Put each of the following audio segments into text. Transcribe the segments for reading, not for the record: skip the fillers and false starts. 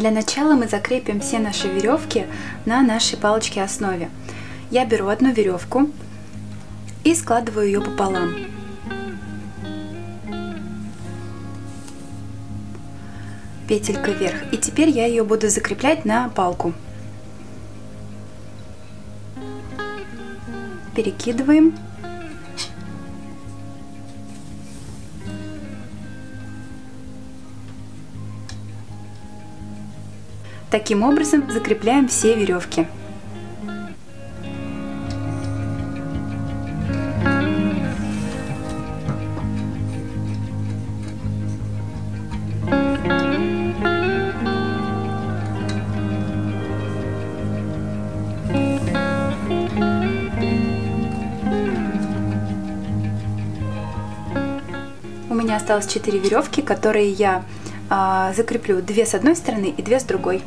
Для начала мы закрепим все наши веревки на нашей палочке основе. Я беру одну веревку и складываю ее пополам. Петелька вверх. И теперь я ее буду закреплять на палку. Перекидываем. Таким образом закрепляем все веревки. У меня осталось 4 веревки, которые я закреплю 2 с одной стороны и 2 с другой.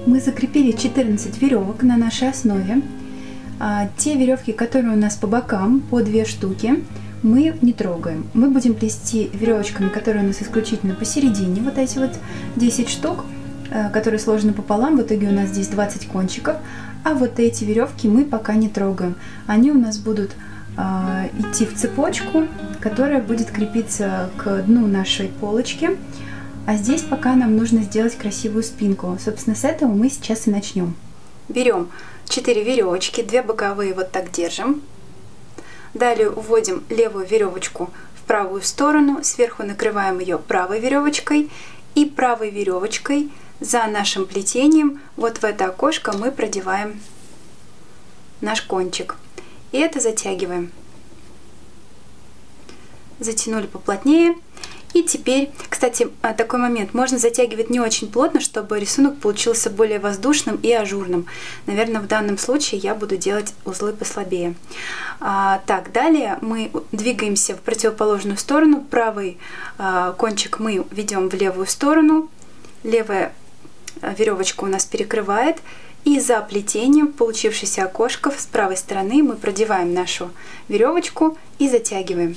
Мы закрепили 14 веревок на нашей основе. Те веревки, которые у нас по бокам, по 2 штуки, мы не трогаем. Мы будем плести веревочками, которые у нас исключительно посередине, вот эти вот 10 штук, которые сложены пополам. В итоге у нас здесь 20 кончиков. А вот эти веревки мы пока не трогаем. Они у нас будут идти в цепочку, которая будет крепиться к дну нашей полочки. А здесь пока нам нужно сделать красивую спинку. Собственно, с этого мы сейчас и начнем. Берем 4 веревочки, 2 боковые вот так держим. Далее уводим левую веревочку в правую сторону, сверху накрываем ее правой веревочкой и правой веревочкой за нашим плетением вот в это окошко мы продеваем наш кончик. И это затягиваем. Затянули поплотнее. И теперь, кстати, такой момент, можно затягивать не очень плотно, чтобы рисунок получился более воздушным и ажурным. Наверное, в данном случае я буду делать узлы послабее. Так, далее мы двигаемся в противоположную сторону. Правый кончик мы ведем в левую сторону, левая веревочка у нас перекрывает. И за плетением получившееся окошко с правой стороны мы продеваем нашу веревочку и затягиваем.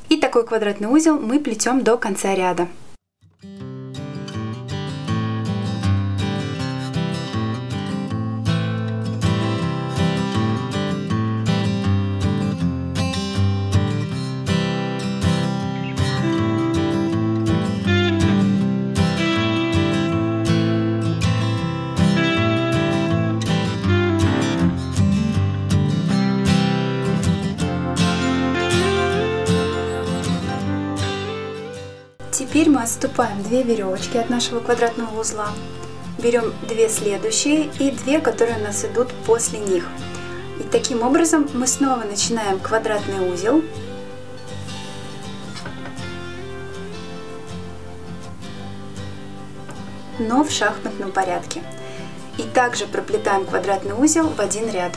И такой квадратный узел мы плетем до конца ряда. Теперь мы отступаем 2 веревочки от нашего квадратного узла, берем 2 следующие и 2, которые у нас идут после них. И таким образом мы снова начинаем квадратный узел. Но в шахматном порядке. И также проплетаем квадратный узел в один ряд.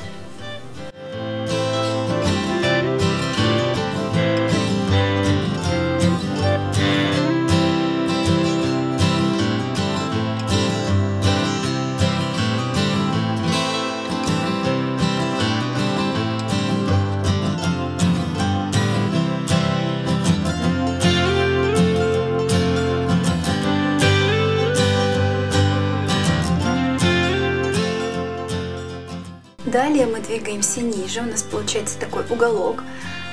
Далее мы двигаемся ниже, у нас получается такой уголок.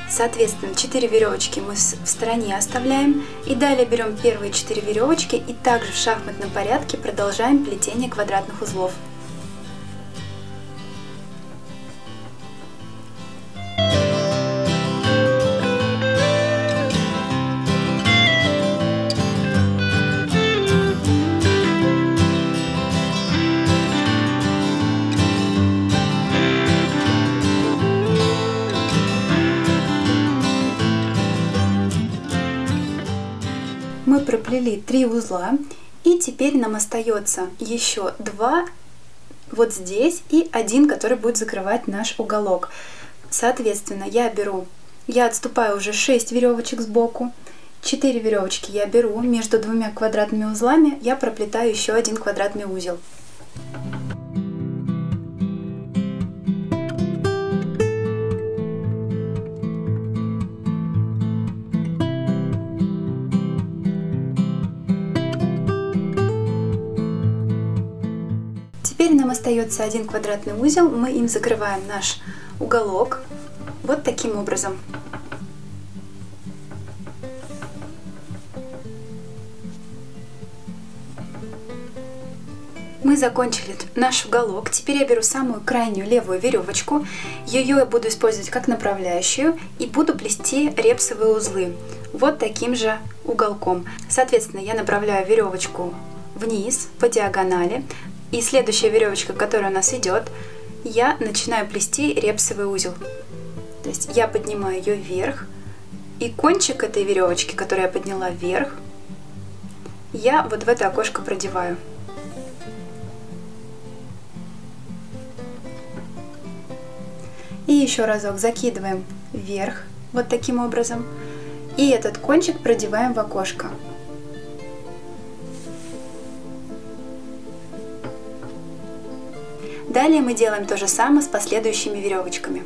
Соответственно, 4 веревочки мы в стороне оставляем. И далее берем первые 4 веревочки и также в шахматном порядке продолжаем плетение квадратных узлов. Мы проплели 3 узла, и теперь нам остается еще 2 вот здесь и 1, который будет закрывать наш уголок. Соответственно, я отступаю уже 6 веревочек сбоку, 4 веревочки я беру, между двумя квадратными узлами я проплетаю еще один квадратный узел. Теперь нам остается один квадратный узел, мы им закрываем наш уголок вот таким образом. Мы закончили наш уголок. Теперь я беру самую крайнюю левую веревочку, ее я буду использовать как направляющую и буду плести репсовые узлы вот таким же уголком. Соответственно, я направляю веревочку вниз по диагонали, и следующая веревочка, которая у нас идет, я начинаю плести репсовый узел. То есть я поднимаю ее вверх, и кончик этой веревочки, которую я подняла вверх, я вот в это окошко продеваю. И еще разок закидываем вверх, вот таким образом, и этот кончик продеваем в окошко. Далее мы делаем то же самое с последующими веревочками.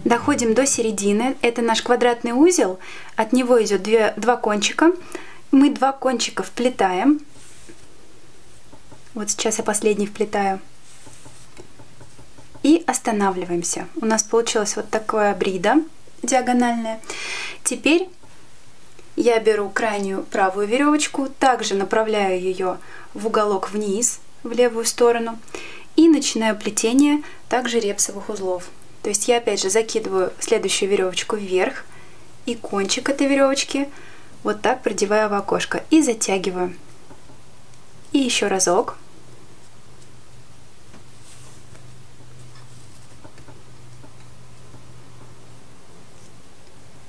Доходим до середины, это наш квадратный узел, от него идет два кончика, мы два кончика вплетаем, вот сейчас я последний вплетаю, и останавливаемся. У нас получилась вот такая брида диагональная. Теперь я беру крайнюю правую веревочку, также направляю ее в уголок вниз, в левую сторону, и начинаю плетение также репсовых узлов. То есть я опять же закидываю следующую веревочку вверх и кончик этой веревочки вот так продеваю в окошко и затягиваю. И еще разок.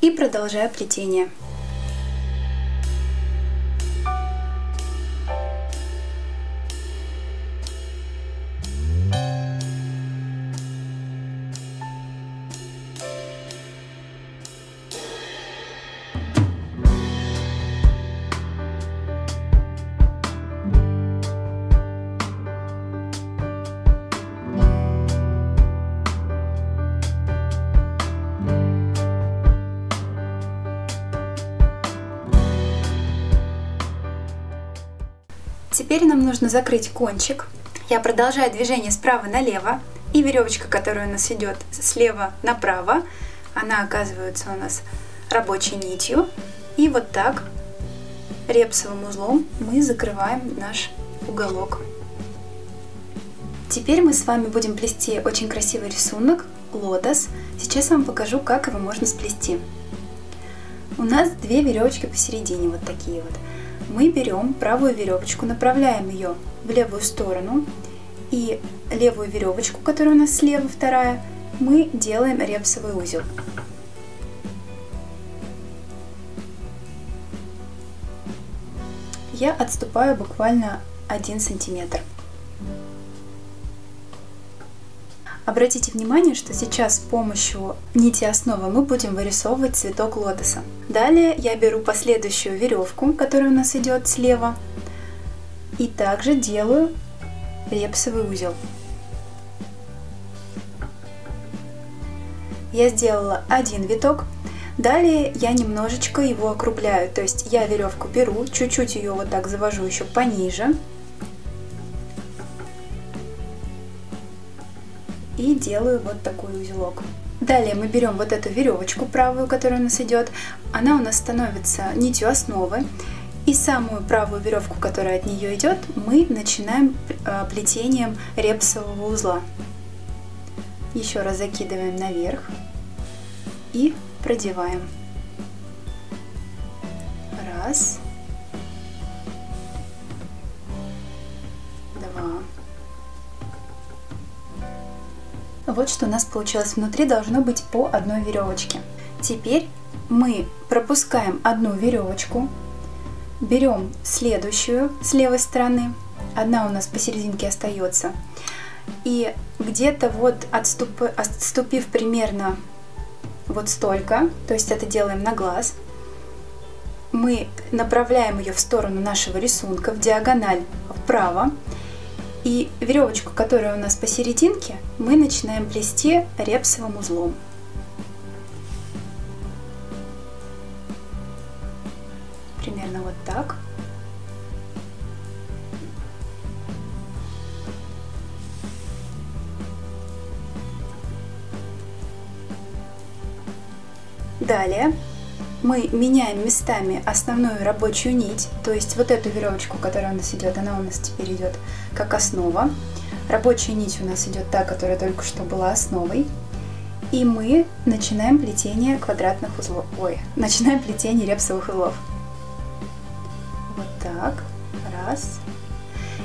И продолжаю плетение. Теперь нам нужно закрыть кончик. Я продолжаю движение справа налево, и веревочка, которая у нас идет слева направо, она оказывается у нас рабочей нитью. И вот так репсовым узлом мы закрываем наш уголок. Теперь мы с вами будем плести очень красивый рисунок лотос. Сейчас я вам покажу, как его можно сплести. У нас две веревочки посередине, вот такие вот. Мы берем правую веревочку, направляем ее в левую сторону, и левую веревочку, которая у нас слева, вторая, мы делаем репсовый узел. Я отступаю буквально 1 сантиметр. Обратите внимание, что сейчас с помощью нити основы мы будем вырисовывать цветок лотоса. Далее я беру последующую веревку, которая у нас идет слева, и также делаю репсовый узел. Я сделала один виток. Далее я немножечко его округляю, то есть я веревку беру, чуть-чуть ее вот так завожу еще пониже. И делаю вот такой узелок. Далее мы берем вот эту веревочку правую, которая у нас идет. Она у нас становится нитью основы. И самую правую веревку, которая от нее идет, мы начинаем плетением репсового узла. Еще раз закидываем наверх и продеваем. Раз, два. Вот что у нас получилось. Внутри должно быть по одной веревочке. Теперь мы пропускаем одну веревочку, берем следующую с левой стороны, одна у нас посерединке остается, и где-то вот отступив примерно вот столько, то есть это делаем на глаз, мы направляем ее в сторону нашего рисунка, в диагональ вправо, и веревочку, которая у нас посерединке, мы начинаем плести репсовым узлом. Примерно вот так. Далее мы меняем местами основную рабочую нить, то есть вот эту веревочку, которая у нас идет, она у нас теперь идет как основа. Рабочая нить у нас идет та, которая только что была основой. И мы начинаем плетение квадратных узлов. Начинаем плетение репсовых узлов. Вот так. Раз.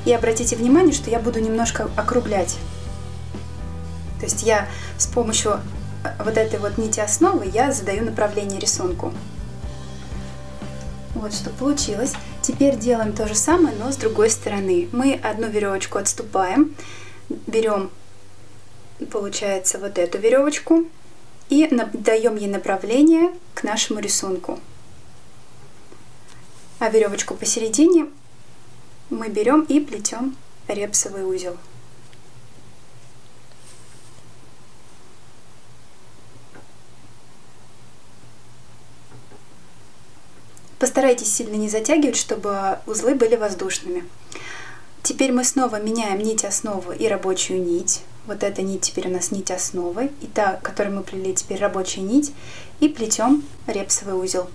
И обратите внимание, что я буду немножко округлять. То есть я с помощью вот этой вот нити основы я задаю направление рисунку. Вот что получилось. Теперь делаем то же самое, но с другой стороны. Мы одну веревочку отступаем, берем, получается, вот эту веревочку и даем ей направление к нашему рисунку. А веревочку посередине мы берем и плетем репсовый узел. Постарайтесь сильно не затягивать, чтобы узлы были воздушными. Теперь мы снова меняем нить основы и рабочую нить. Вот эта нить теперь у нас нить основы, и та, которую мы плели, теперь рабочая нить, и плетем репсовый узел.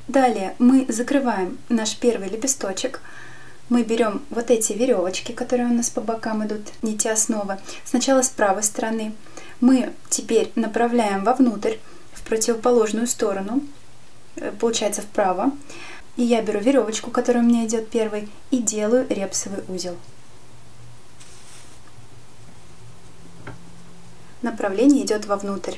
Далее мы закрываем наш первый лепесточек. Мы берем вот эти веревочки, которые у нас по бокам идут, нити основы. Сначала с правой стороны. Мы теперь направляем вовнутрь, в противоположную сторону, получается вправо. И я беру веревочку, которая у меня идет первой, и делаю репсовый узел. Направление идет вовнутрь.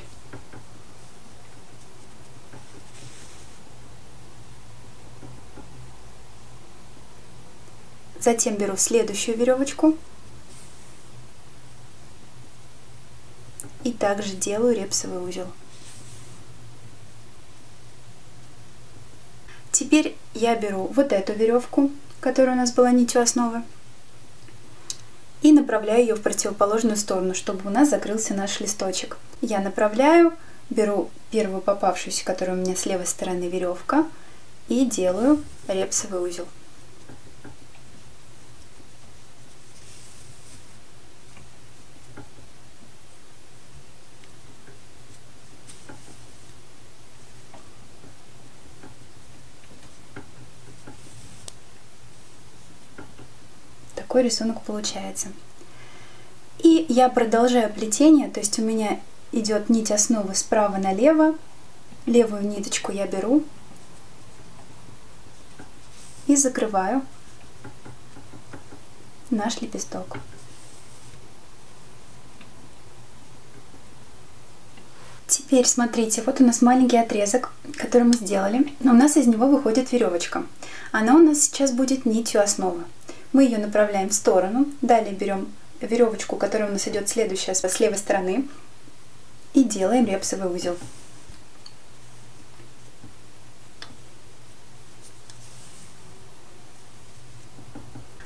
Затем беру следующую веревочку и также делаю репсовый узел. Теперь я беру вот эту веревку, которая у нас была нитью основы, и направляю ее в противоположную сторону, чтобы у нас закрылся наш листочек. Я направляю, беру первую попавшуюся, которая у меня с левой стороны веревка, и делаю репсовый узел. Такой рисунок получается. И я продолжаю плетение, то есть у меня идет нить основы справа налево, левую ниточку я беру и закрываю наш лепесток. Теперь смотрите, вот у нас маленький отрезок, который мы сделали. У нас из него выходит веревочка. Она у нас сейчас будет нитью основы. Мы ее направляем в сторону, далее берем веревочку, которая у нас идет следующая с левой стороны, и делаем репсовый узел.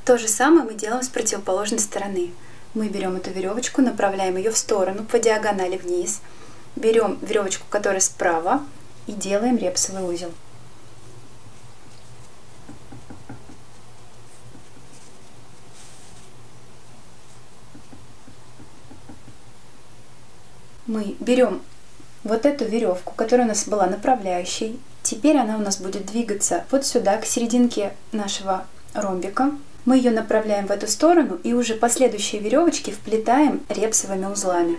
То же самое мы делаем с противоположной стороны. Мы берем эту веревочку, направляем ее в сторону по диагонали вниз, берем веревочку, которая справа, и делаем репсовый узел. мы берем вот эту веревку, которая у нас была направляющей. Теперь она у нас будет двигаться вот сюда, к серединке нашего ромбика. Мы ее направляем в эту сторону и уже последующие веревочки вплетаем репсовыми узлами.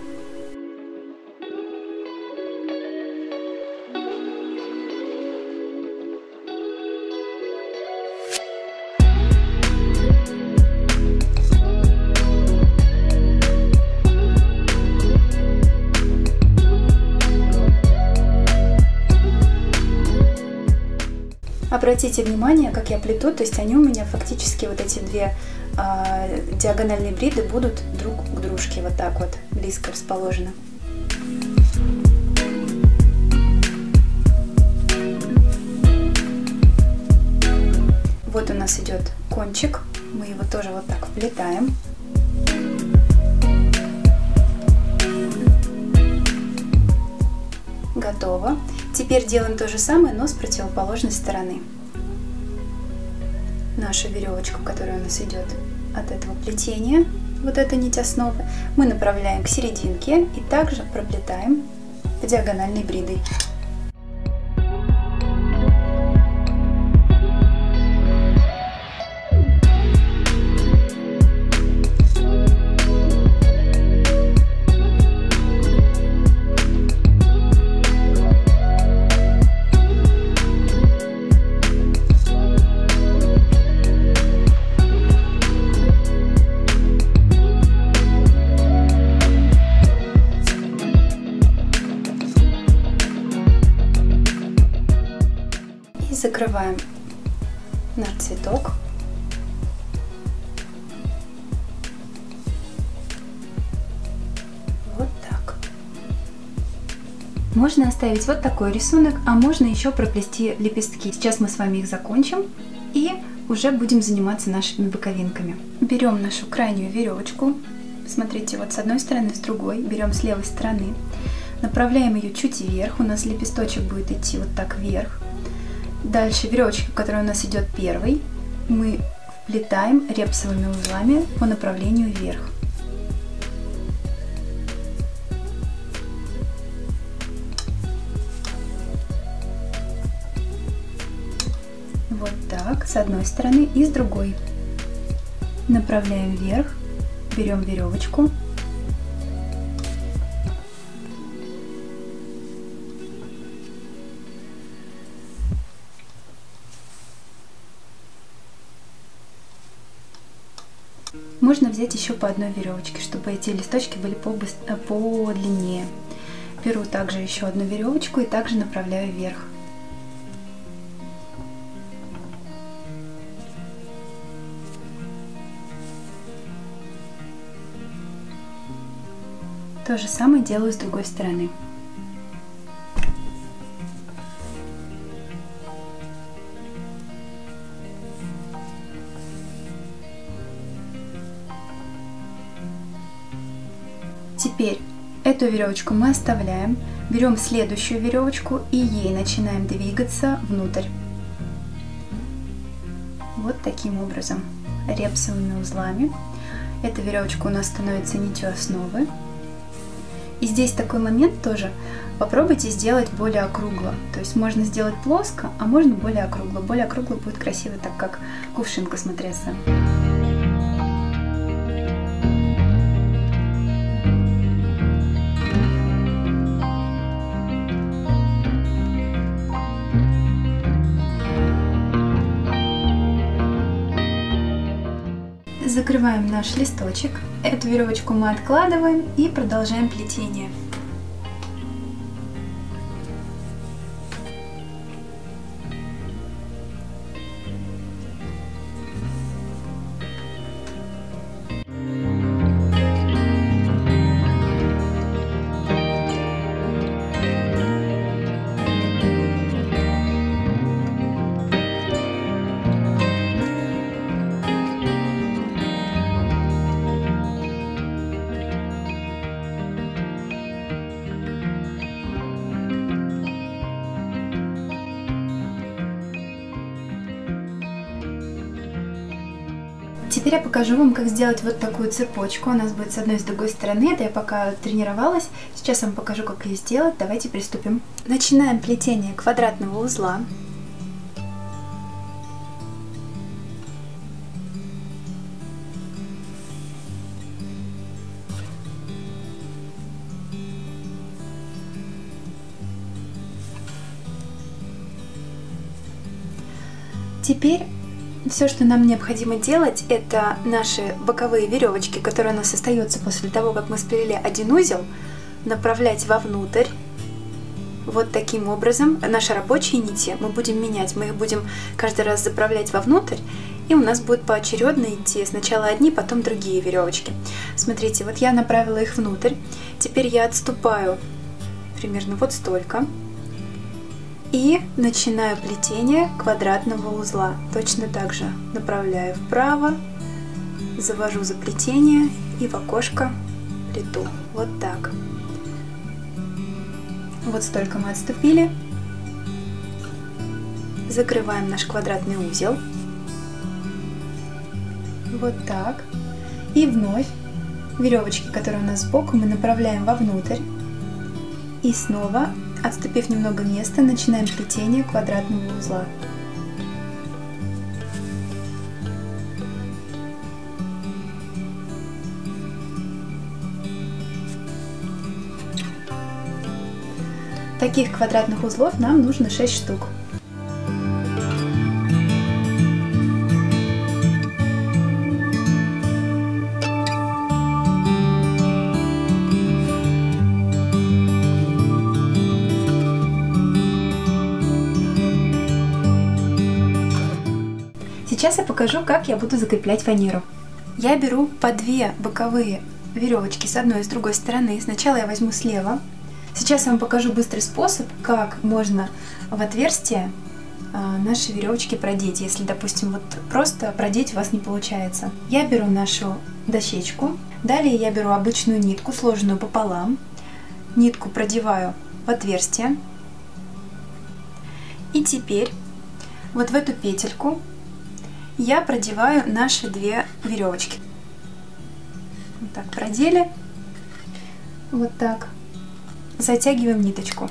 Обратите внимание, как я плету, то есть они у меня фактически, вот эти две диагональные бриды будут друг к дружке, вот так вот, близко расположены. Вот у нас идет кончик, мы его тоже вот так вплетаем. Готово. Теперь делаем то же самое, но с противоположной стороны. Нашу веревочку, которая у нас идет от этого плетения, вот эта нить основы, мы направляем к серединке и также проплетаем диагональной бридой. Закрываем наш цветок. Вот так. Можно оставить вот такой рисунок, а можно еще проплести лепестки. Сейчас мы с вами их закончим и уже будем заниматься нашими боковинками. Берем нашу крайнюю веревочку. Смотрите, вот с одной стороны, с другой. Берем с левой стороны. Направляем ее чуть вверх. У нас лепесточек будет идти вот так вверх. Дальше веревочка, которая у нас идет первой, мы вплетаем репсовыми узлами по направлению вверх. Вот так, с одной стороны и с другой. Направляем вверх, берем веревочку. Можно взять еще по одной веревочке, чтобы эти листочки были подлиннее. Беру также еще одну веревочку и также направляю вверх. То же самое делаю с другой стороны. Теперь эту веревочку мы оставляем, берем следующую веревочку и ей начинаем двигаться внутрь. Вот таким образом, репсовыми узлами. Эта веревочка у нас становится нитью основы. И здесь такой момент тоже. Попробуйте сделать более округло. То есть можно сделать плоско, а можно более округло. Более округло будет красиво, так как кувшинка смотреться. Закрываем наш листочек. Эту веревочку мы откладываем и продолжаем плетение. Теперь я покажу вам, как сделать вот такую цепочку. У нас будет с одной и с другой стороны. Это я пока тренировалась. Сейчас я вам покажу, как ее сделать. Давайте приступим. Начинаем плетение квадратного узла. Теперь все, что нам необходимо делать, это наши боковые веревочки, которые у нас остаются после того, как мы сплели один узел, направлять вовнутрь. Вот таким образом. Наши рабочие нити мы будем менять. Мы их будем каждый раз заправлять вовнутрь, и у нас будет поочередно идти сначала одни, потом другие веревочки. Смотрите, вот я направила их внутрь. Теперь я отступаю примерно вот столько. И начинаю плетение квадратного узла. Точно так же направляю вправо, завожу за плетение и в окошко плету. Вот так. Вот столько мы отступили. Закрываем наш квадратный узел. Вот так. И вновь веревочки, которые у нас сбоку, мы направляем вовнутрь. И снова, отступив немного места, начинаем плетение квадратного узла. Таких квадратных узлов нам нужно 6 штук. Сейчас я покажу, как я буду закреплять фанеру. Я беру по 2 боковые веревочки с одной и с другой стороны. Сначала я возьму слева. Сейчас я вам покажу быстрый способ, как можно в отверстие наши веревочки продеть, если, допустим, вот просто продеть у вас не получается. Я беру нашу дощечку, далее я беру обычную нитку, сложенную пополам, нитку продеваю в отверстие, и теперь вот в эту петельку я продеваю наши 2 веревочки. Вот так продели, вот так. Затягиваем ниточку.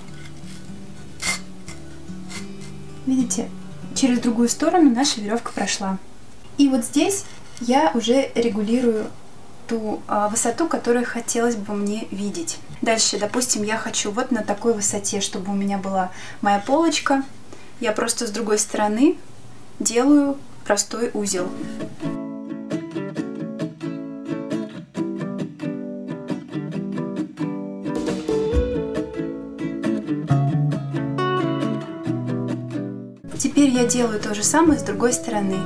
Видите, через другую сторону наша веревка прошла. И вот здесь я уже регулирую ту высоту, которую хотелось бы мне видеть. Дальше, допустим, я хочу вот на такой высоте, чтобы у меня была моя полочка. Я просто с другой стороны делаю простой узел. Теперь я делаю то же самое с другой стороны.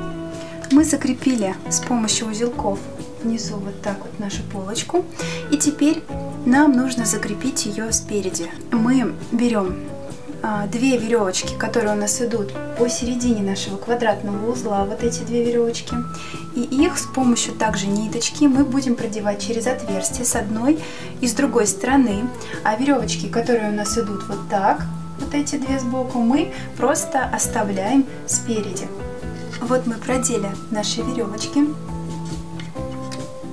Мы закрепили с помощью узелков внизу вот так вот нашу полочку. И теперь нам нужно закрепить ее спереди. Мы берем 2 веревочки, которые у нас идут посередине нашего квадратного узла, вот эти 2 веревочки. И их с помощью также ниточки мы будем продевать через отверстие с одной и с другой стороны. А веревочки, которые у нас идут вот так, вот эти 2 сбоку, мы просто оставляем спереди. Вот мы продели наши веревочки.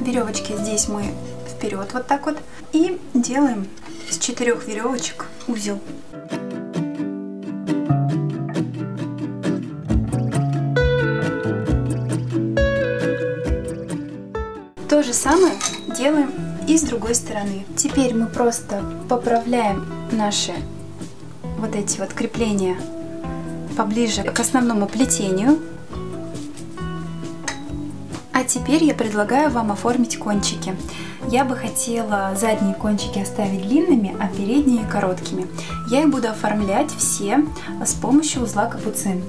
Веревочки здесь мы вперед вот так вот. И делаем с 4 веревочек узел. То же самое делаем и с другой стороны. Теперь мы просто поправляем наши вот эти вот крепления поближе к основному плетению. А теперь я предлагаю вам оформить кончики. Я бы хотела задние кончики оставить длинными, а передние короткими. Я их буду оформлять все с помощью узла капуцин.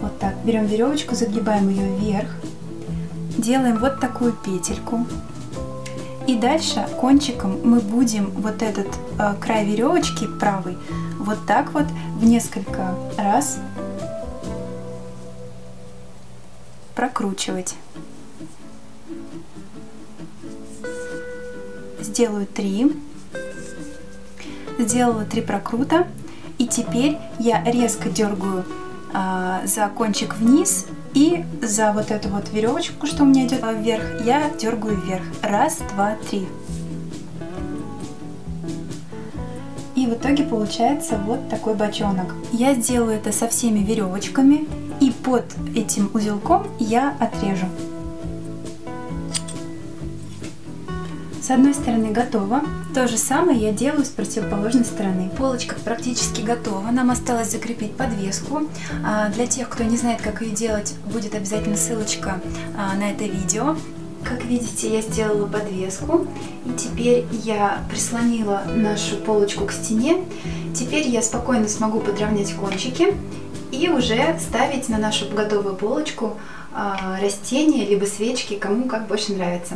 Вот так. Берем веревочку, загибаем ее вверх, делаем вот такую петельку. И дальше кончиком мы будем вот этот край веревочки правый вот так вот в несколько раз прокручивать. Сделаю 3. Сделала 3 прокрута. И теперь я резко дергаю за кончик вниз, и за вот эту вот веревочку, что у меня идет вверх, я дергаю вверх. Раз, два, три. И в итоге получается вот такой бочонок. Я сделаю это со всеми веревочками, и под этим узелком я отрежу. С одной стороны готово. То же самое я делаю с противоположной стороны. Полочка практически готова. Нам осталось закрепить подвеску. Для тех, кто не знает, как ее делать, будет обязательно ссылочка на это видео. Как видите, я сделала подвеску. И теперь я прислонила нашу полочку к стене. Теперь я спокойно смогу подровнять кончики и уже ставить на нашу готовую полочку растения, либо свечки, кому как больше нравится.